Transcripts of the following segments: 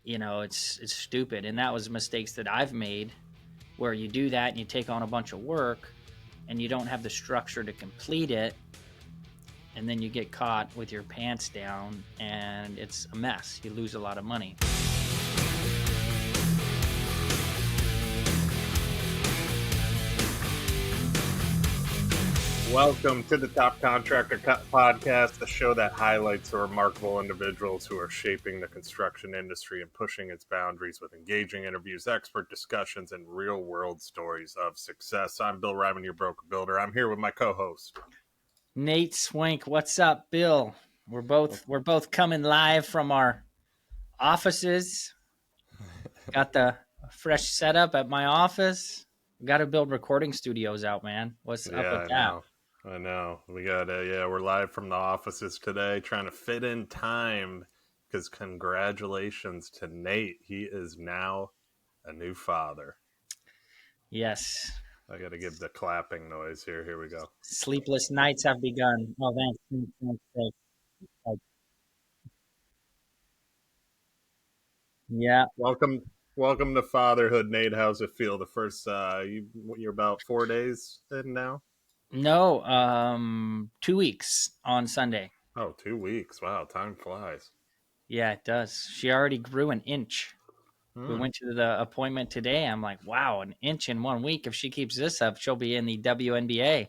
it's stupid. And that was mistakes that I've made, where you do that and you take on a bunch of work and you don't have the structure to complete it, and then you get caught with your pants down and it's a mess. You lose a lot of money. Welcome to the Top Contractor Podcast, the show that highlights the remarkable individuals who are shaping the construction industry and pushing its boundaries with engaging interviews, expert discussions, and real-world stories of success. I'm Bill Reiman, your broker builder. I'm here with my co-host, Nate Swink. What's up, Bill? We're both coming live from our offices. Got the fresh setup at my office. Got to build recording studios out, man. What's up with that? I know. We got we're live from the offices today, trying to fit in time, because congratulations to Nate. He is now a new father. Yes. I got to give the clapping noise here. Here we go. Sleepless nights have begun. Oh, thanks. Yeah. Welcome to fatherhood, Nate. How's it feel? The first you're about 4 days in now? No, 2 weeks on Sunday. Oh, 2 weeks. Wow, time flies. Yeah, it does. She already grew an inch. We went to the appointment today. I'm like, wow, an inch in 1 week. If she keeps this up, she'll be in the WNBA.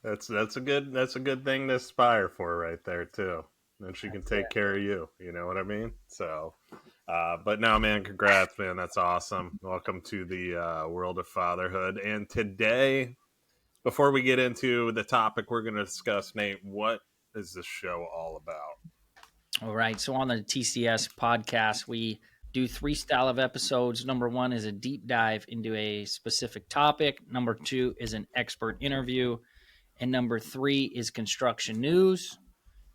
That's a good thing to aspire for right there too. And she can take care of you. You know what I mean? So, but no, man, congrats, man. That's awesome. Welcome to the world of fatherhood. And today, before we get into the topic we're going to discuss, Nate, what is this show all about? All right. So on the TCS podcast, we do 3 style of episodes. Number 1 is a deep dive into a specific topic. Number 2 is an expert interview. And number 3 is construction news.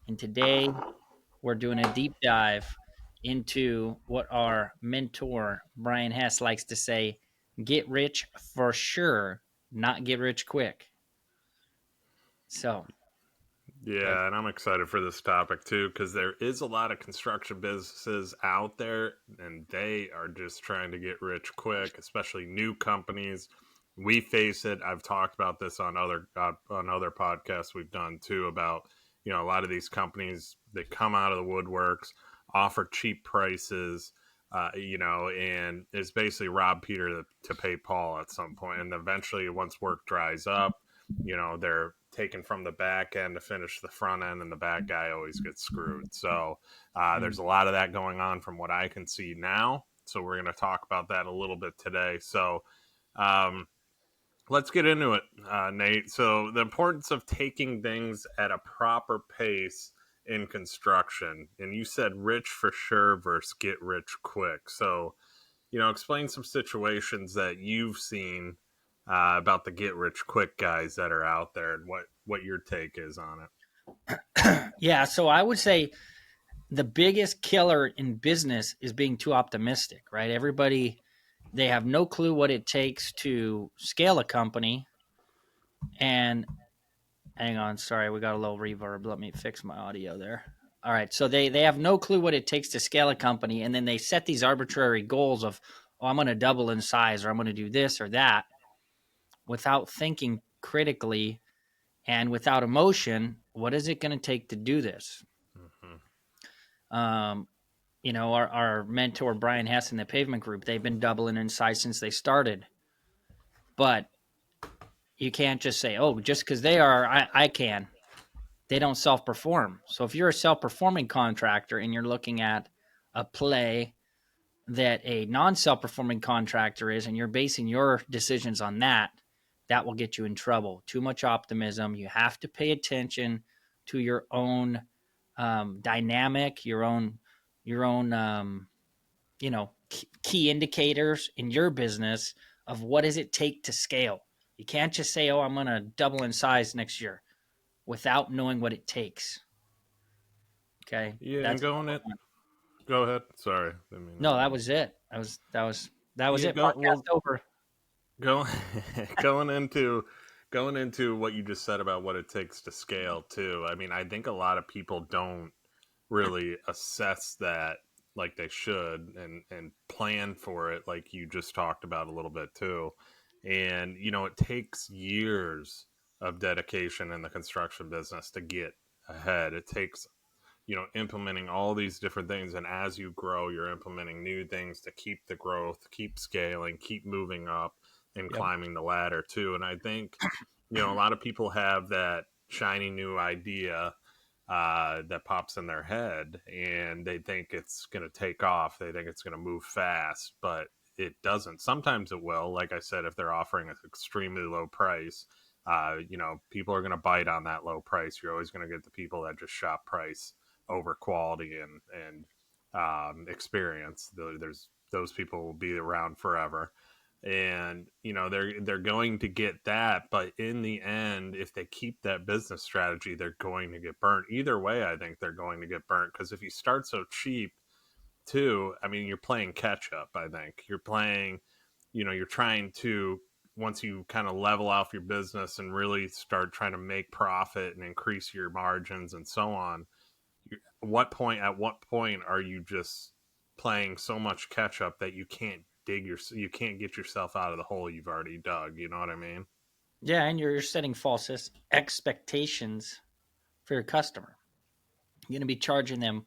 And today we're doing a deep dive into what our mentor, Brian Hess, likes to say, get rich for sure, not get rich quick. So. Yeah, and I'm excited for this topic too, because there is a lot of construction businesses out there, and they are just trying to get rich quick, especially new companies. We face it. I've talked about this on other podcasts we've done too, about a lot of these companies that come out of the woodworks, offer cheap prices, and it's basically rob Peter to pay Paul at some point, and eventually, once work dries up, they're taken from the back end to finish the front end, and the back guy always gets screwed. So there's a lot of that going on from what I can see now. So we're going to talk about that a little bit today. So let's get into it, Nate. So the importance of taking things at a proper pace in construction. And you said rich for sure versus get rich quick. So, explain some situations that you've seen about the get rich quick guys that are out there, and what your take is on it. Yeah, so I would say the biggest killer in business is being too optimistic, right? Everybody, they have no clue what it takes to scale a company. And hang on, sorry, we got a little reverb. Let me fix my audio there. All right, so they have no clue what it takes to scale a company, and then they set these arbitrary goals of, I'm going to double in size, or I'm going to do this or that, without thinking critically and without emotion. What is it going to take to do this? Mm-hmm. Our mentor, Brian Hess, in the pavement group, they've been doubling in size since they started. But you can't just say, oh, just because they are, I can. They don't self-perform. So if you're a self-performing contractor and you're looking at a play that a non-self-performing contractor is, and you're basing your decisions on that, that will get you in trouble. Too much optimism. You have to pay attention to your own dynamic, your own key indicators in your business of what does it take to scale. You can't just say, oh, I'm going to double in size next year without knowing what it takes. Okay. Yeah. And go ahead. Sorry. No, that was it. That was it. Podcast over. Going into what you just said about what it takes to scale too. I mean, I think a lot of people don't really assess that like they should, and plan for it like you just talked about a little bit too. And it takes years of dedication in the construction business to get ahead. It takes implementing all these different things, and as you grow, you're implementing new things to keep the growth, keep scaling, keep moving up, and Yep. climbing the ladder too. And I think a lot of people have that shiny new idea that pops in their head, and they think it's going to take off. They think it's going to move fast, but it doesn't. Sometimes it will. Like I said, if they're offering an extremely low price, people are going to bite on that low price. You're always going to get the people that just shop price over quality and experience. There's those people will be around forever, and they're going to get that. But in the end, if they keep that business strategy, they're going to get burnt either way. I think they're going to get burnt, because if you start so cheap too, I mean, you're playing catch up. I think you're playing, you're trying to, once you kind of level off your business and really start trying to make profit and increase your margins and so on, at what point are you just playing so much catch up that you can't get yourself out of the hole you've already dug? You know what I mean? Yeah, and you're setting false expectations for your customer. You're going to be charging them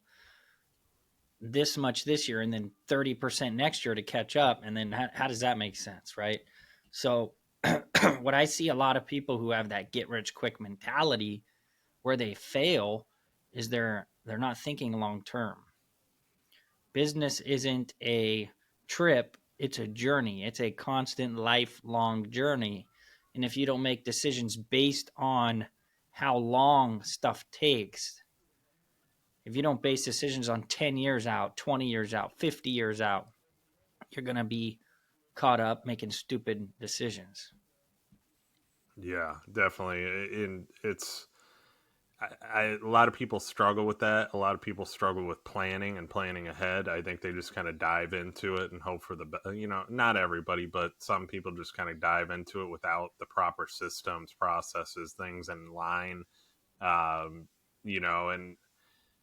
this much this year and then 30% next year to catch up. And then how does that make sense, right? So, what I see a lot of people who have that get rich quick mentality where they fail is they're not thinking long term. Business isn't a trip, it's a journey. It's a constant lifelong journey. And if you don't make decisions based on how long stuff takes, if you don't base decisions on 10 years out, 20 years out, 50 years out, you're going to be caught up making stupid decisions. Yeah, definitely. And it's a lot of people struggle with that. A lot of people struggle with planning and planning ahead. I think they just kind of dive into it and hope for the not everybody, but some people just kind of dive into it without the proper systems, processes, things in line. Um, and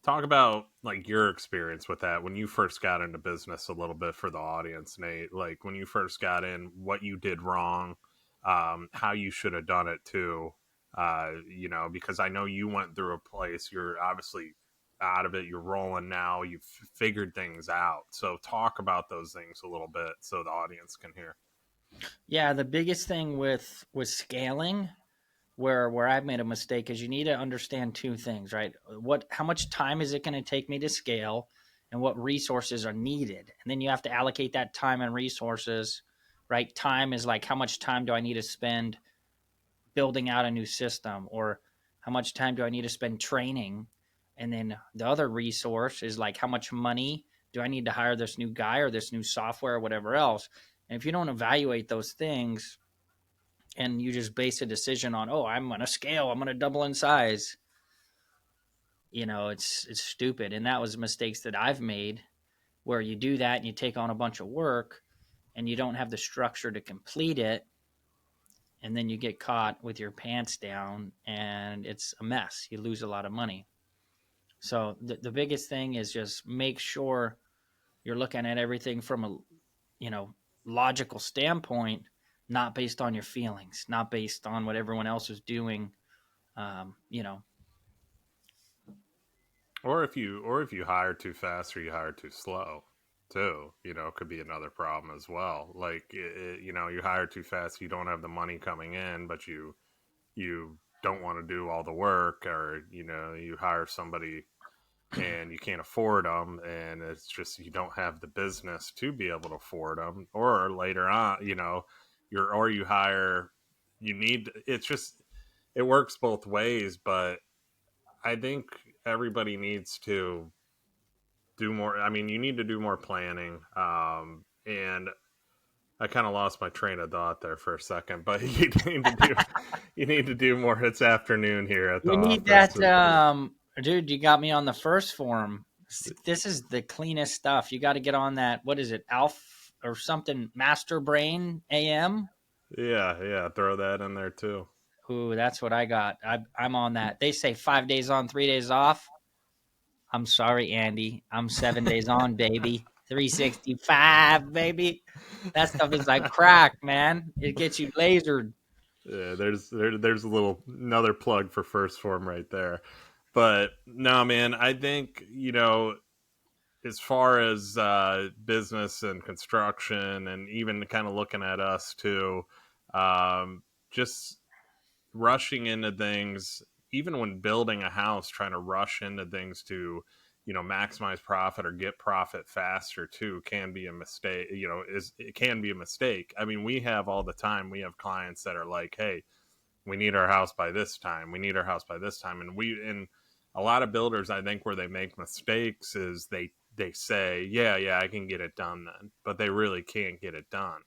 talk about like your experience with that when you first got into business a little bit for the audience, Nate. Like when you first got in, what you did wrong, how you should have done it too. Because I know you went through a place. You're obviously out of it. You're rolling now. You've figured things out. So talk about those things a little bit so the audience can hear. Yeah, the biggest thing with scaling where I've made a mistake is you need to understand two things, right? How much time is it going to take me to scale, and what resources are needed? And then you have to allocate that time and resources, right? Time is like how much time do I need to spend building out a new system, or how much time do I need to spend training? And then the other resource is like how much money do I need to hire this new guy or this new software or whatever else? And if you don't evaluate those things, and you just base a decision on, oh, I'm going to scale, I'm going to double in size, it's stupid. And that was mistakes that I've made, where you do that and you take on a bunch of work and you don't have the structure to complete it, and then you get caught with your pants down and it's a mess. You lose a lot of money. So the biggest thing is just make sure you're looking at everything from a logical standpoint, not based on your feelings, not based on what everyone else is doing. um, you know Or if you hire too fast or you hire too slow too, could be another problem as well. Like you hire too fast, you don't have the money coming in, but you don't want to do all the work, or you hire somebody and you can't afford them, and it's just you don't have the business to be able to afford them. Or later on, you hire, it's just, it works both ways. But I think everybody needs to do more. I mean, you need to do more planning. And I kind of lost my train of thought there for a second, but you need to do more. It's afternoon here at the You need office. that, dude. You got me on the first form. This is the cleanest stuff. You got to get on that. What is it, Alf or something? Master Brain AM. Yeah, throw that in there too. Ooh, that's what I got. I'm on that. They say 5 days on, 3 days off. I'm sorry, Andy. I'm 7 days on, baby. 365, baby. That stuff is like crack, man. It gets you lasered. Yeah, there's a little another plug for First Form right there. But no, man, I think, as far as business and construction, and even kind of looking at us too, just rushing into things, even when building a house, trying to rush into things to, maximize profit or get profit faster too, can be a mistake. It can be a mistake. I mean, we have all the time. We have clients that are like, "Hey, we need our house by this time. We need our house by this time." And a lot of builders, I think, where they make mistakes is they say, yeah, I can get it done then, but they really can't get it done.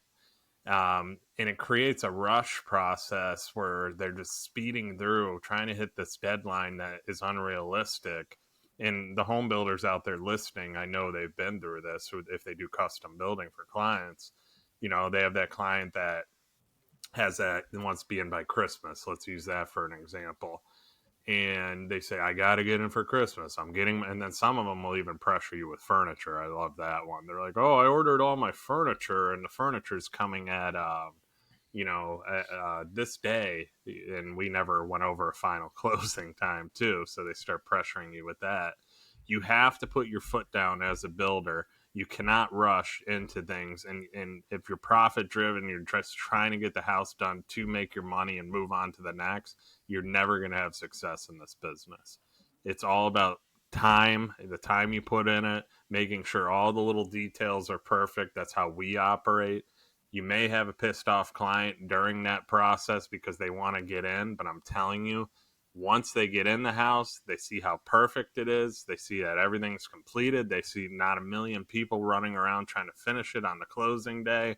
And it creates a rush process where they're just speeding through, trying to hit this deadline that is unrealistic. And the home builders out there listening, I know they've been through this. If they do custom building for clients, they have that client that has that and wants to be in by Christmas. Let's use that for an example. And they say, I got to get in for Christmas. I'm getting, and then some of them will even pressure you with furniture. I love that one. They're like, oh, I ordered all my furniture, and the furniture's coming at, this day. And we never went over a final closing time, too. So they start pressuring you with that. You have to put your foot down as a builder. You cannot rush into things. And if you're profit driven, you're just trying to get the house done to make your money and move on to the next, you're never going to have success in this business. It's all about time, the time you put in it, making sure all the little details are perfect. That's how we operate. You may have a pissed off client during that process because they want to get in, but I'm telling you, once they get in the house, they see how perfect it is. They see that everything's completed. They see not a million people running around trying to finish it on the closing day.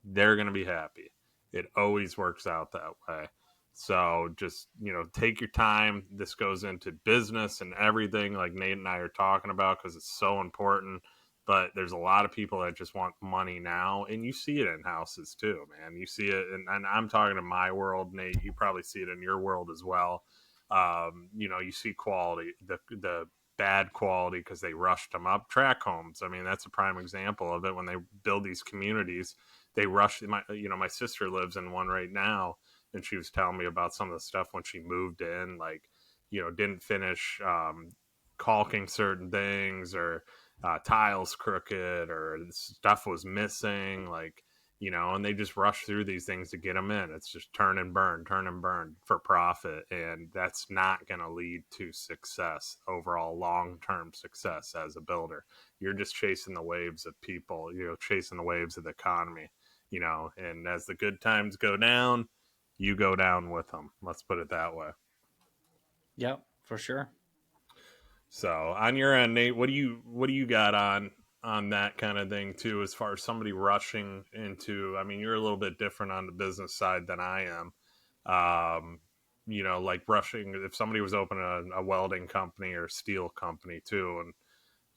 They're going to be happy. It always works out that way. So just, take your time. This goes into business and everything like Nate and I are talking about because it's so important. But there's a lot of people that just want money now. And you see it in houses too, man. You see it. And I'm talking to my world, Nate. You probably see it in your world as well. You see quality, the bad quality because they rushed them up. Track homes. I mean, that's a prime example of it. When they build these communities, they rush. My sister lives in one right now, and she was telling me about some of the stuff when she moved in, like, didn't finish caulking certain things, or tiles crooked, or stuff was missing, like, and they just rush through these things to get them in. It's just turn and burn for profit. And that's not going to lead to success, overall long-term success as a builder. You're just chasing the waves of people, chasing the waves of the economy, and as the good times go down, you go down with them. Let's put it that way. Yep, for sure. So on your end, Nate, what do you got on that kind of thing too, as far as somebody rushing into? I mean, you're a little bit different on the business side than I am. Like rushing, if somebody was opening a welding company or steel company too,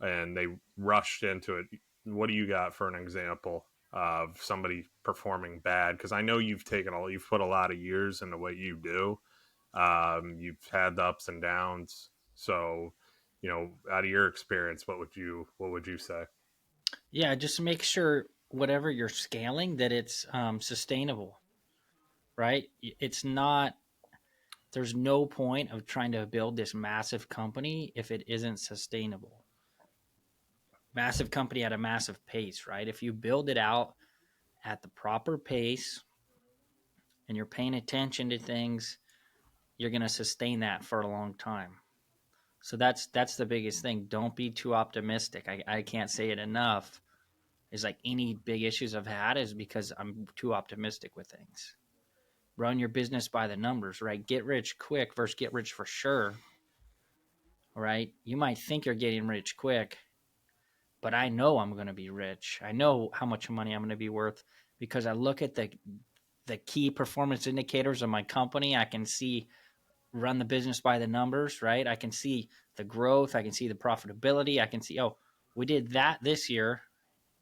and they rushed into it. What do you got for an example of somebody performing bad? Because I know you've put a lot of years into what you do. You've had the ups and downs. So, out of your experience, what would you say? Yeah, just make sure whatever you're scaling that it's sustainable, right? It's not. There's no point of trying to build this massive company if it isn't sustainable. Massive company at a massive pace, right? If you build it out at the proper pace and you're paying attention to things, you're going to sustain that for a long time. So that's the biggest thing. Don't be too optimistic. I can't say it enough. Is like any big issues I've had is because I'm too optimistic with things. Run your business by the numbers, right? Get rich quick versus get rich for sure. All right. You might think you're getting rich quick, but I know I'm going to be rich. I know how much money I'm going to be worth because I look at the key performance indicators of my company. I can see run the business by the numbers, right? I can see the growth. I can see the profitability. I can see, oh, we did that this year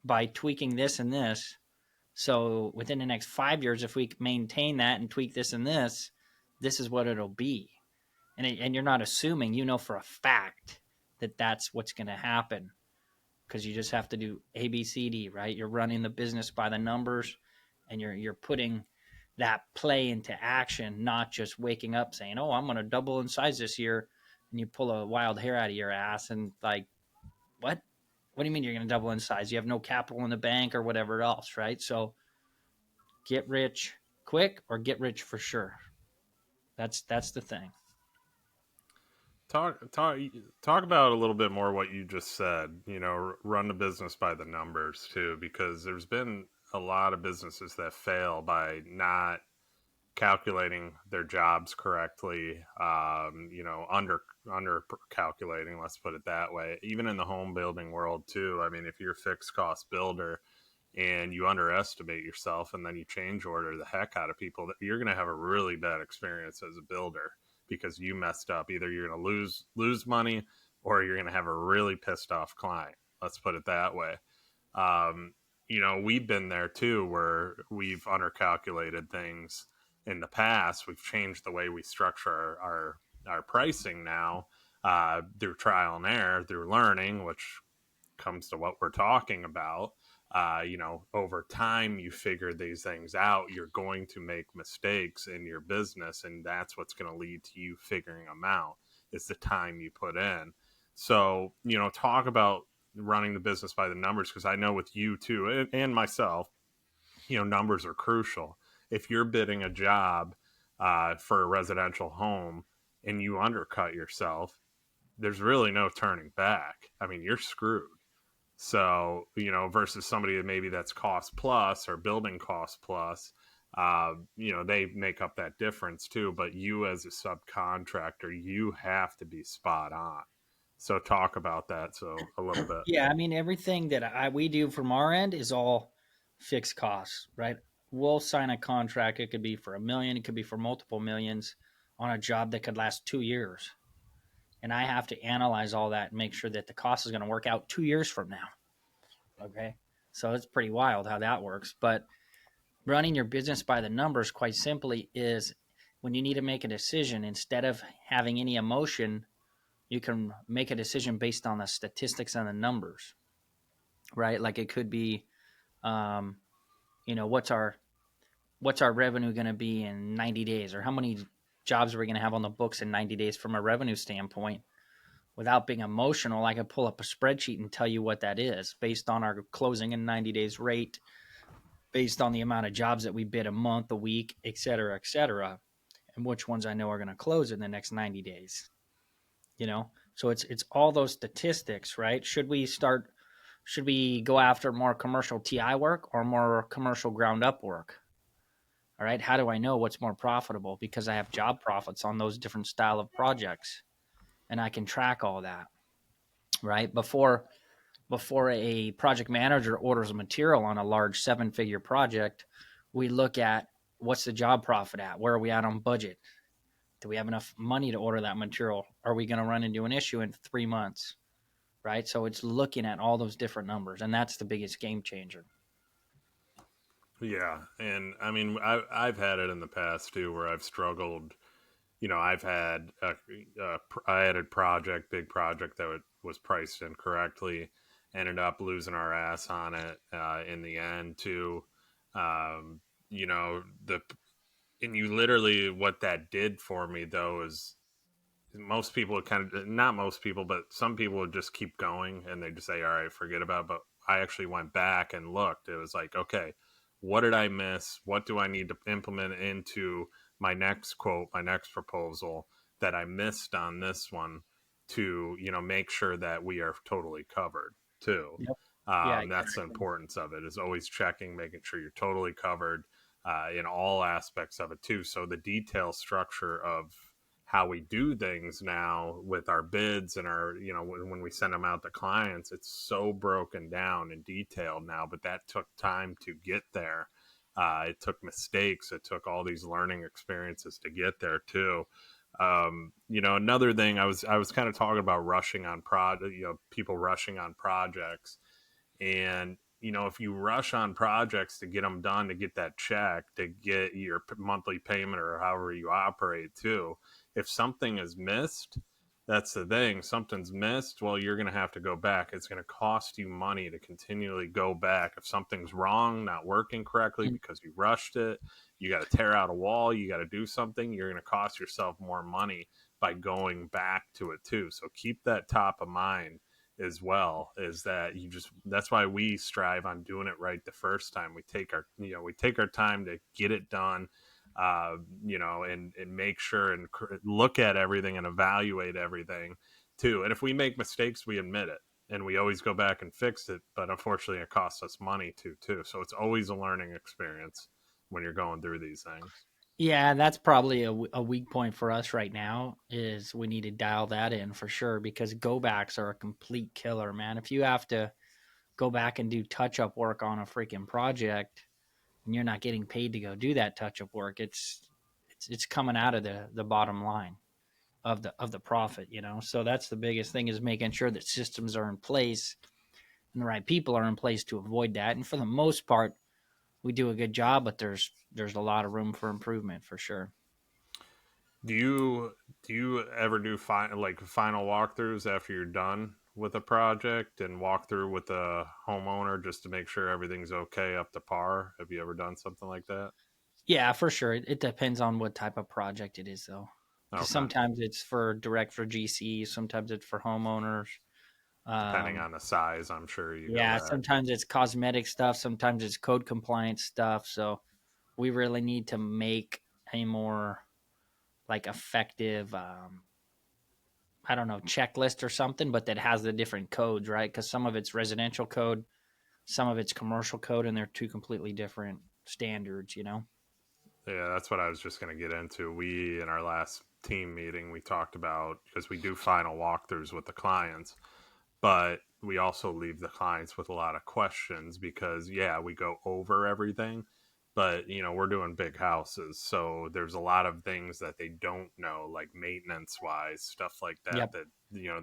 by tweaking this and this. So within the next 5 years, if we maintain that and tweak this and this is what it'll be. And you're not assuming, for a fact that that's what's going to happen, because you just have to do A, B, C, D, right? You're running the business by the numbers, and you're putting that play into action, not just waking up saying, "Oh, I'm going to double in size this year," and you pull a wild hair out of your ass and like, what? What do you mean you're going to double in size? You have no capital in the bank or whatever else, right? So get rich quick or get rich for sure. That's the thing. Talk about a little bit more what you just said. Run the business by the numbers too, because there's been a lot of businesses that fail by not calculating their jobs correctly. Under calculating. Let's put it that way. Even in the home building world too. I mean, if you're a fixed cost builder and you underestimate yourself and then you change order the heck out of people, you're going to have a really bad experience as a builder because you messed up. Either you're going to lose money or you're going to have a really pissed off client. Let's put it that way. We've been there too, where we've undercalculated things in the past. We've changed the way we structure our pricing now, through trial and error, through learning, which comes to what we're talking about. Over time, you figure these things out. You're going to make mistakes in your business, and that's what's going to lead to you figuring them out. Is the time you put in. So, talk about running the business by the numbers, because I know with you too, and myself, numbers are crucial. If you're bidding a job for a residential home and you undercut yourself, there's really no turning back. I mean, you're screwed. So, versus somebody that maybe that's cost plus or building cost plus, they make up that difference too. But you as a subcontractor, you have to be spot on. So talk about that a little bit. Yeah, I mean everything that we do from our end is all fixed costs, right? We'll sign a contract. It could be for $1 million, it could be for multiple millions on a job that could last 2 years. And I have to analyze all that and make sure that the cost is going to work out 2 years from now. Okay. So it's pretty wild how that works. But running your business by the numbers, quite simply, is when you need to make a decision, instead of having any emotion, you can make a decision based on the statistics and the numbers, right? Like it could be, what's our revenue going to be in 90 days, or how many jobs are we going to have on the books in 90 days from a revenue standpoint? Without being emotional, I could pull up a spreadsheet and tell you what that is based on our closing in 90 days rate, based on the amount of jobs that we bid a month, a week, et cetera, and which ones I know are going to close in the next 90 days. So it's all those statistics, right? Should we go after more commercial TI work or more commercial ground up work? All right. How do I know what's more profitable? Because I have job profits on those different style of projects, and I can track all that, right? Before a project manager orders a material on a large 7-figure project, we look at what's the job profit at? Where are we at on budget? Do we have enough money to order that material? Are we going to run into an issue in 3 months? Right. So it's looking at all those different numbers, and that's the biggest game changer. Yeah. And I mean, I've had it in the past too, where I've struggled. I've had I had a big project that was priced incorrectly, ended up losing our ass on it in the end too. You know, and you literally, what that did for me though is most people would not most people, but some people would just keep going and they just say, all right, forget about it. But I actually went back and looked. It was like, okay, what did I miss? What do I need to implement into my next quote, my next proposal that I missed on this one to, make sure that we are totally covered too. Yep. Yeah, That's the importance of it, is always checking, making sure you're totally covered in all aspects of it too. So the detail structure of how we do things now with our bids and our, when we send them out to clients, it's so broken down and detailed now, but that took time to get there. It took mistakes. It took all these learning experiences to get there too. Another thing I was kind of talking about rushing on people rushing on projects. And, if you rush on projects to get them done, to get that check, to get your monthly payment or however you operate too, if something is missed, that's the thing. Something's missed. Well, you're going to have to go back. It's going to cost you money to continually go back. If something's wrong, not working correctly And because you rushed it, you got to tear out a wall, you got to do something, you're going to cost yourself more money by going back to it too. So keep that top of mind as well, is that you just, that's why we strive on doing it right the first time. We take our time to get it done, and make sure and look at everything and evaluate everything too. And if we make mistakes, we admit it and we always go back and fix it. But unfortunately, it costs us money too. So it's always a learning experience when you're going through these things. yeah, that's probably a weak point for us right now is we need to dial that in for sure because go backs are a complete killer, man. If you have to go back and do touch up work on a freaking project and you're not getting paid to go do that touch up work, it's coming out of the bottom line of the profit, you know. So that's the biggest thing is making sure that systems are in place and the right people are in place to avoid that. And for the most part, we do a good job, but there's a lot of room for improvement for sure. Do you ever do final walkthroughs after you're done with a project and walk through with the homeowner just to make sure everything's okay up to par? Have you ever done something like that? Yeah, for sure. It depends on what type of project it is, though. Because Okay. sometimes it's for direct for GCs, sometimes it's for homeowners. Depending Um, on the size, I'm sure you go yeah, back. sometimes it's cosmetic stuff, sometimes it's code compliance stuff. So we really need to make a more like effective, I don't know, checklist or something, but that has the different codes, right? Because some of it's residential code, some of it's commercial code, and they're two completely different standards, you know? Yeah, that's what I was just going to get into. We, in our last team meeting, we talked about, because we do final walkthroughs with the clients, but we also leave the clients with a lot of questions because, yeah, we go over everything, but, we're doing big houses. So there's a lot of things that they don't know, like maintenance wise, stuff like Yep. the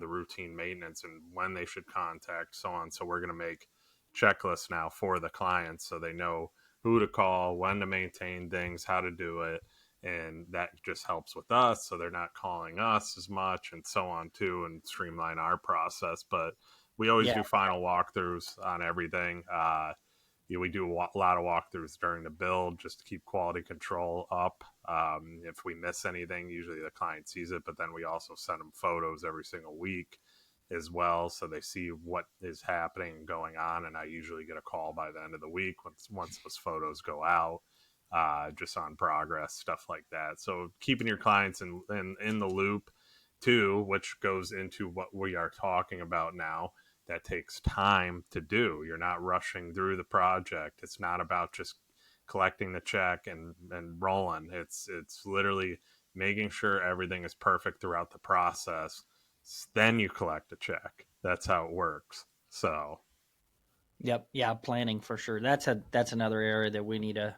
routine maintenance and when they should contact, so on. So we're going to make checklists now for the clients so they know who to call, when to maintain things, how to do it. And that just helps with us. So they're not calling us as much and so on too, and streamline our process. But we always Yeah. do final walkthroughs on everything. We do a lot of walkthroughs during the build just to keep quality control up. If we miss anything, usually the client sees it, but then we also send them photos every single week as well, so they see what is happening and going on. And I usually get a call by the end of the week once those photos go out, just on progress, stuff like that. So keeping your clients in the loop too, which goes into what we are talking about now. That takes time to do. You're not rushing through the project. It's not about just collecting the check and rolling. It's literally making sure everything is perfect throughout the process, then you collect a check. That's how it works. So, Yep. Yeah, planning for sure. That's another area that we need to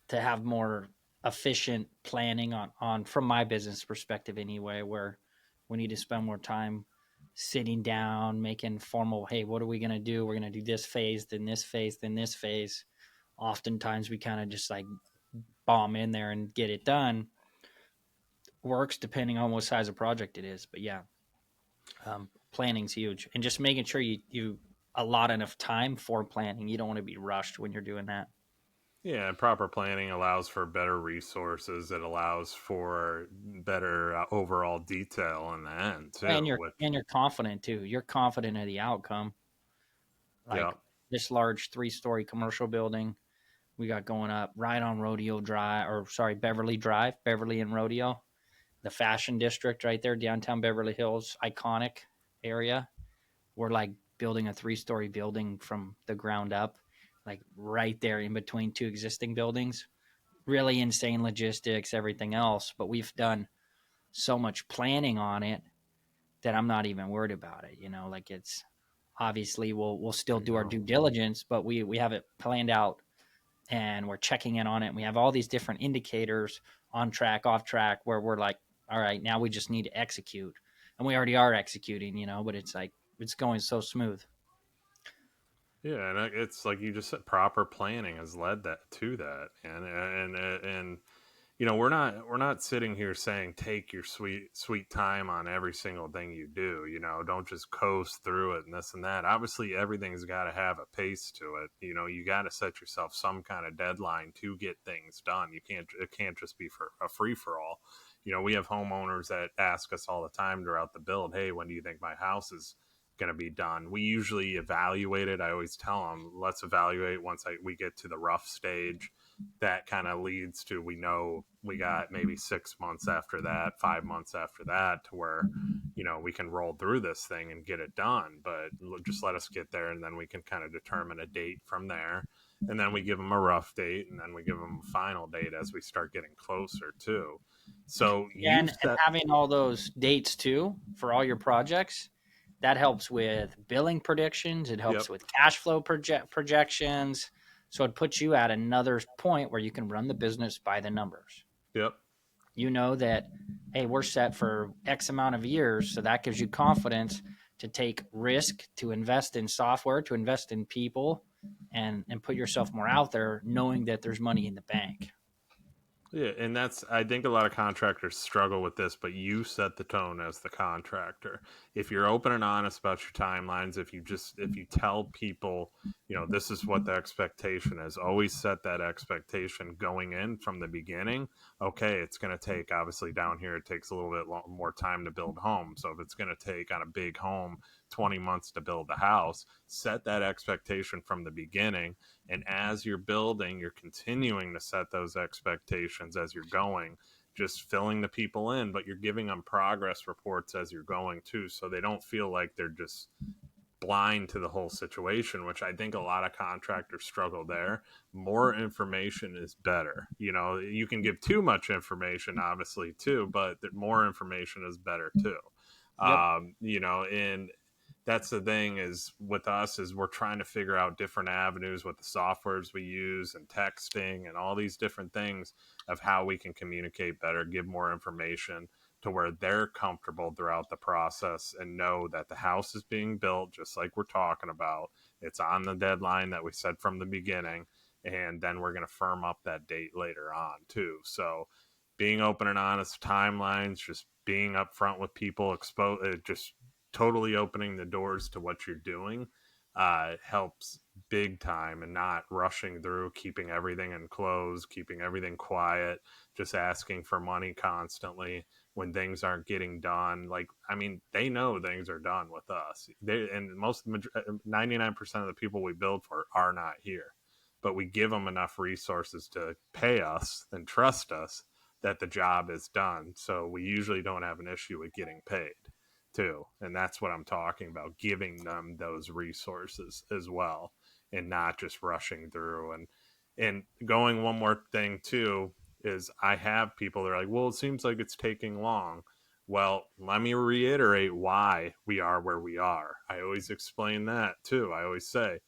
have more efficient planning on from my business perspective anyway, where we need to spend more time sitting down, making formal, hey, what are we gonna do? We're gonna do this phase, then this phase, then this phase. Oftentimes we kind of just like bomb in there and get it done. Works depending on what size of project it is. But yeah, planning's huge. And just making sure you allot enough time for planning. You don't want to be rushed when you're doing that. yeah, proper planning allows for better resources. It allows for better overall detail in the end And too. Which, you're confident too. You're confident of the outcome. yeah, Like this large 3-story commercial building we got going up right on Rodeo Drive, or sorry, Beverly Drive, Beverly and Rodeo, the fashion district right there, downtown Beverly Hills, iconic area. We're like building a 3-story building from the ground up, like right there in between two existing buildings. Really insane logistics, everything else, but we've done so much planning on it that I'm not even worried about it. You know, like it's obviously we'll still there you do our go. due diligence, but we have it planned out and we're checking in on it. And we have all these different indicators on track, off track, where we're like, all right, now we just need to execute, and we already are executing. You know, but it's like it's going so smooth. Yeah, and it's like you just said, proper planning has led that to that, and we're not sitting here saying take your sweet time on every single thing you do. Don't just coast through it and this and that. Obviously, everything's got to have a pace to it. You got to set yourself some kind of deadline to get things done. It can't just be for a free for all. We have homeowners that ask us all the time throughout the build, hey, when do you think my house is going to be done? We usually evaluate it. I always tell them, let's evaluate once we get to the rough stage. That kind of leads to, we know we got maybe 6 months after that, 5 months after that, to where we can roll through this thing and get it done. But just let us get there, and then we can kind of determine a date from there, and then we give them a rough date, and then we give them a final date as we start getting closer to. So Yeah, and having all those dates too for all your projects, that helps with billing predictions. It helps Yep. with cash flow projections. So it puts you at another point where you can run the business by the numbers. Yep. You know that, hey, we're set for X amount of years. So that gives you confidence to take risk, to invest in software, to invest in people, and put yourself more out there knowing that there's money in the bank. Yeah, and I think a lot of contractors struggle with this, but you set the tone as the contractor. If you're open and honest about your timelines, if you tell people, this is what the expectation is, always set that expectation going in from the beginning. Okay, it's going to take, obviously down here, it takes a little bit more time to build homes. So if it's going to take on a big home 20 months to build the house, set that expectation from the beginning. And as you're building, you're continuing to set those expectations as you're going, just filling the people in, but you're giving them progress reports as you're going too, so they don't feel like they're just blind to the whole situation, which I think a lot of contractors struggle there. More information is better. You can give too much information, obviously, too, but more information is better too. Yep. And that's the thing is with us is we're trying to figure out different avenues with the softwares we use and texting and all these different things of how we can communicate better, give more information to where they're comfortable throughout the process and know that the house is being built just like we're talking about. It's on the deadline that we said from the beginning, and then we're going to firm up that date later on too. So being open and honest, timelines, just being upfront with people, just totally opening the doors to what you're doing helps big time, and not rushing through, keeping everything enclosed, keeping everything quiet, just asking for money constantly when things aren't getting done. They know things are done with us. 99% of the people we build for are not here, but we give them enough resources to pay us and trust us that the job is done. So we usually don't have an issue with getting paid too. And that's what I'm talking about, giving them those resources as well, and not just rushing through. And going one more thing too is I have people that are like, well, it seems like it's taking long. Well, let me reiterate why we are where we are. I always explain that too. I always say,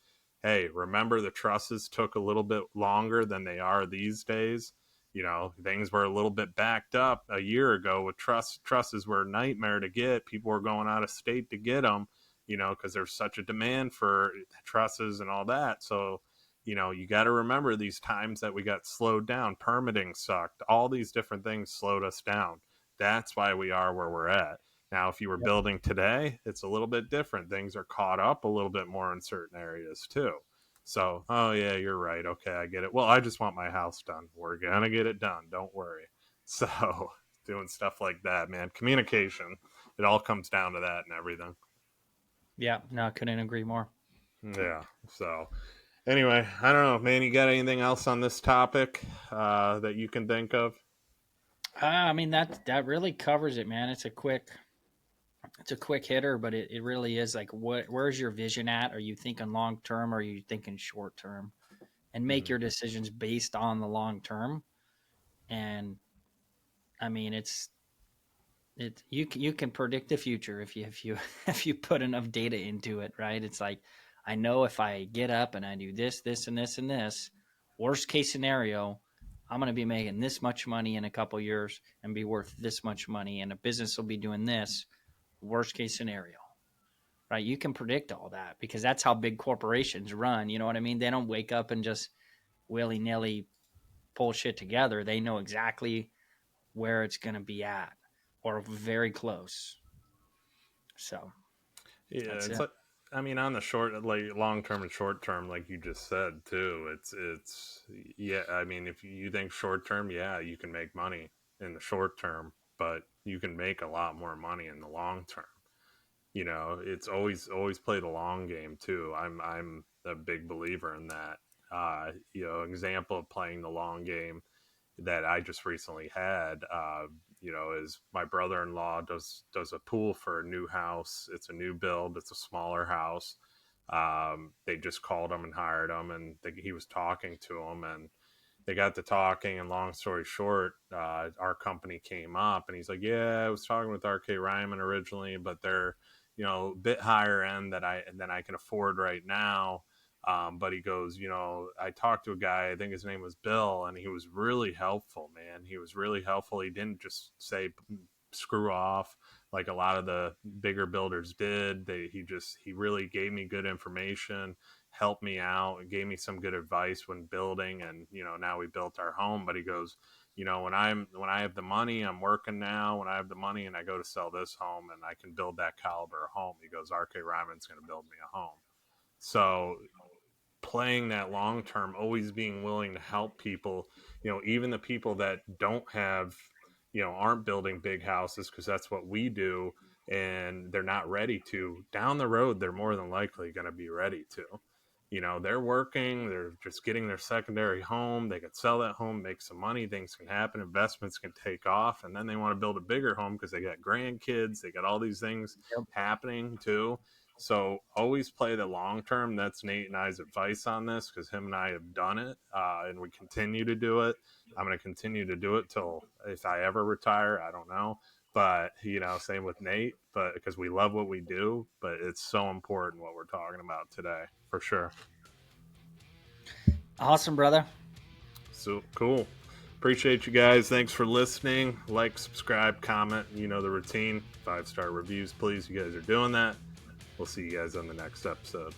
hey, remember the trusses took a little bit longer than they are these days. Things were a little bit backed up a year ago with trusses were a nightmare to get. People were going out of state to get them, because there's such a demand for trusses and all that. So, you got to remember these times that we got slowed down. Permitting sucked. All these different things slowed us down. That's why we are where we're at. Now, if you were building today, it's a little bit different. Things are caught up a little bit more in certain areas too. So, oh yeah, you're right. Okay, I get it. Well, I just want my house done. We're gonna get it done. Don't worry. So, doing stuff like that, man. Communication. It all comes down to that and everything. Yeah, no, I couldn't agree more. Yeah. So, anyway, I don't know, man. You got anything else on this topic that you can think of? That really covers it, man. It's a quick hitter, but it really is like, where's your vision at? Are you thinking long term, or are you thinking short term? And make your decisions based on the long term. And you can predict the future if you if you put enough data into it, right? It's like, I know if I get up and I do this, this, and this, and this, worst case scenario, I'm going to be making this much money in a couple years and be worth this much money, and a business will be doing this. Worst case scenario, right? You can predict all that because that's how big corporations run. You know what I mean? They don't wake up and just willy nilly pull shit together, they know exactly where it's going to be at or very close. So Yeah, that's it's it. like, I mean, on the short, like long term and short term, like you just said too. Yeah. I mean, if you think short term, yeah, you can make money in the short term, but you can make a lot more money in the long term. It's always play the long game too. I'm a big believer in that. Example of playing the long game that I just recently had, is my brother-in-law does a pool for a new house. It's a new build. It's a smaller house. They just called him and hired him, and he was talking to him, and they got to talking. And long story short, our company came up, and he's like, "Yeah, I was talking with RK Reiman originally, but they're a bit higher end than I can afford right now." But he goes, I talked to a guy, I think his name was Bill, and he was really helpful, man. He was really helpful. He didn't just say screw off like a lot of the bigger builders did. He really gave me good information, helped me out, and gave me some good advice when building. And now we built our home. But he goes, when I have the money, I'm working now. When I have the money and I go to sell this home and I can build that caliber of home, he goes, RK Ryman's going to build me a home. So playing that long term, always being willing to help people, even the people that don't have, aren't building big houses, because that's what we do, and they're not ready to. Down the road, they're more than likely going to be ready to. They're working, they're just getting their secondary home. They could sell that home, make some money, things can happen, investments can take off, and then they want to build a bigger home because they got grandkids, they got all these things Yep. happening too. So always play the long term. That's Nate and I's advice on this, because him and I have done it, and we continue to do it. I'm going to continue to do it till if I ever retire. I don't know, but same with Nate. But because we love what we do, but it's so important what we're talking about today, for sure. Awesome, brother. So cool. Appreciate you guys. Thanks for listening. Like, subscribe, comment. You know the routine. 5-star reviews, please. You guys are doing that. We'll see you guys on the next episode.